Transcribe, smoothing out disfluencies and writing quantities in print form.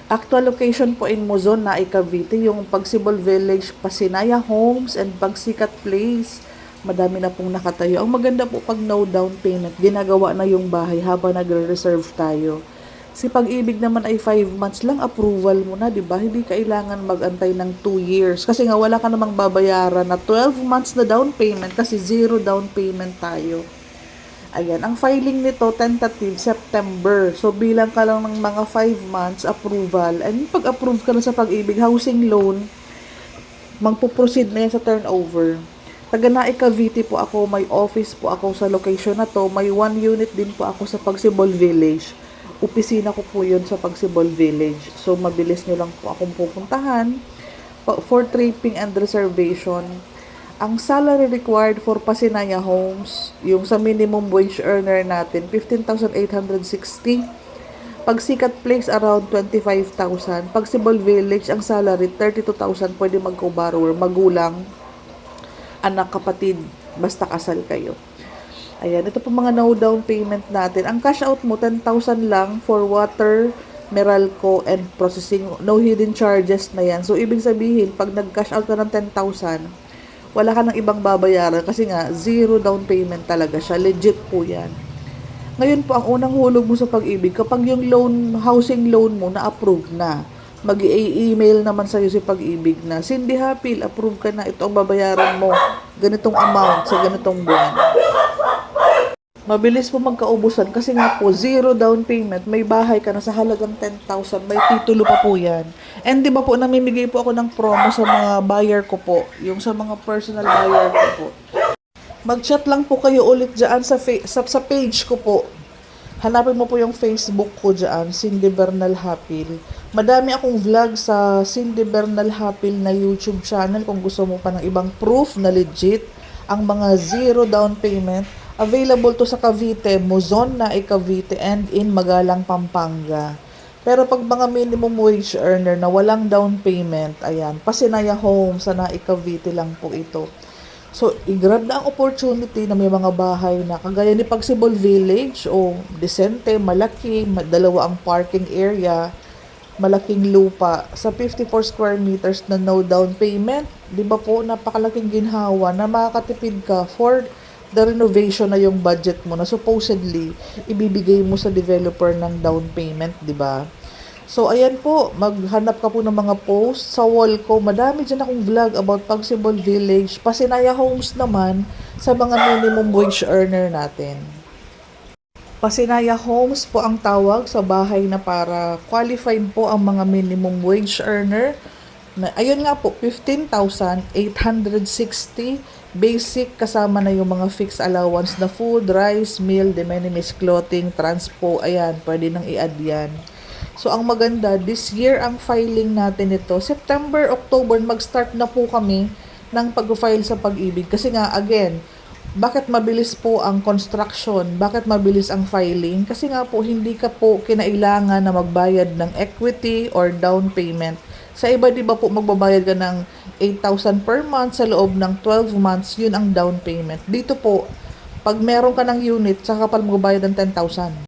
Actual location po in Muzon na Cavite, yung Pagsibol Village, Pasinaya Homes, and Pagsikat Place. Madami na pong nakatayo. Ang maganda po pag no down payment, ginagawa na yung bahay habang nagre-reserve tayo. Si Pag-ibig naman ay 5 months lang approval mo na, di ba? Hindi kailangan mag-antay ng 2 years. Kasi nga wala ka namang babayaran na 12 months na down payment kasi zero down payment tayo. Ayan, ang filing nito, tentative, September. So, bilang ka lang ng mga 5 months approval. And pag-approve ka na sa Pag-ibig, housing loan, magpo-proceed na yan sa turnover. Taga Naik Cavite po ako, may office po ako sa location na to. May 1 unit din po ako sa Pagsibol Village. Opisina ko po yun sa Pagsibol Village. So, mabilis nyo lang po akong pupuntahan for tripping and reservation. Ang salary required for Pasinaya Homes, yung sa minimum wage earner natin, 15,860. Pagsikat Place, around 25,000. Pagsibol Village, ang salary, 32,000. Pwede mag-co-borrower, magulang, anak, kapatid, basta kasal kayo. Ayan, ito po mga no down payment natin. Ang cash out mo, 10,000 lang for water, Meralco, and processing. No hidden charges na yan. So, ibig sabihin, pag nag-cash out ka ng 10,000, wala ka ng ibang babayaran kasi nga, zero down payment talaga siya. Legit po yan. Ngayon po, ang unang hulog mo sa Pag-ibig, kapag yung loan, housing loan mo na-approve na, mag-i-email naman sa'yo si Pag-ibig na, Cindy Hapil, approve ka na, ito ang babayaran mo, ganitong amount sa ganitong buwan. Mabilis po magkaubusan kasi nga po, zero down payment, may bahay ka na sa halagang 10,000, may titulo pa po yan. And di ba po, namimigay po ako ng promo sa mga buyer ko po, yung sa mga personal buyer ko po. Mag-chat lang po kayo ulit dyan sa page ko po. Hanapin mo po yung Facebook ko dyan, Cindy Bernal Hapil. Madami akong vlog sa Cindy Bernal Hapil na YouTube channel kung gusto mo pa ng ibang proof na legit. Ang mga zero down payment, available to sa Cavite, Muzon na Cavite, and in Magalang, Pampanga. Pero pag mga minimum wage earner na walang down payment, ayan, Pasinaya Homes sa Naik Cavite lang po ito. So, i-grab na ang opportunity na may mga bahay na kagaya ni Pagsibol Village, o desente, malaki, dalawa ang parking area, malaking lupa, sa 54 square meters na no down payment. Di ba po, napakalaking ginhawa na makakatipid ka for the renovation na yung budget mo na supposedly ibibigay mo sa developer ng down payment, di ba? So, ayan po, maghanap ka po ng mga posts sa wall ko. Madami dyan akong vlog about Pagsibol Village. Pasinaya Homes naman sa mga minimum wage earner natin. Pasinaya Homes po ang tawag sa bahay na para qualified po ang mga minimum wage earner. Ayun nga po, 15,860 basic, kasama na yung mga fixed allowance na food, rice, meal, de minimis clothing, transpo. Ayan, pwede nang i-add yan. So, ang maganda, this year ang filing natin ito, September, October, mag-start na po kami ng pag-file sa Pag-ibig. Kasi nga, again, bakit mabilis po ang construction? Bakit mabilis ang filing? Kasi nga po, hindi ka po kinailangan na magbayad ng equity or down payment. Sa iba, di ba po, magbabayad ka ng 8,000 per month sa loob ng 12 months, yun ang down payment. Dito po, pag meron ka ng unit, saka pa magbabayad ng 10,000.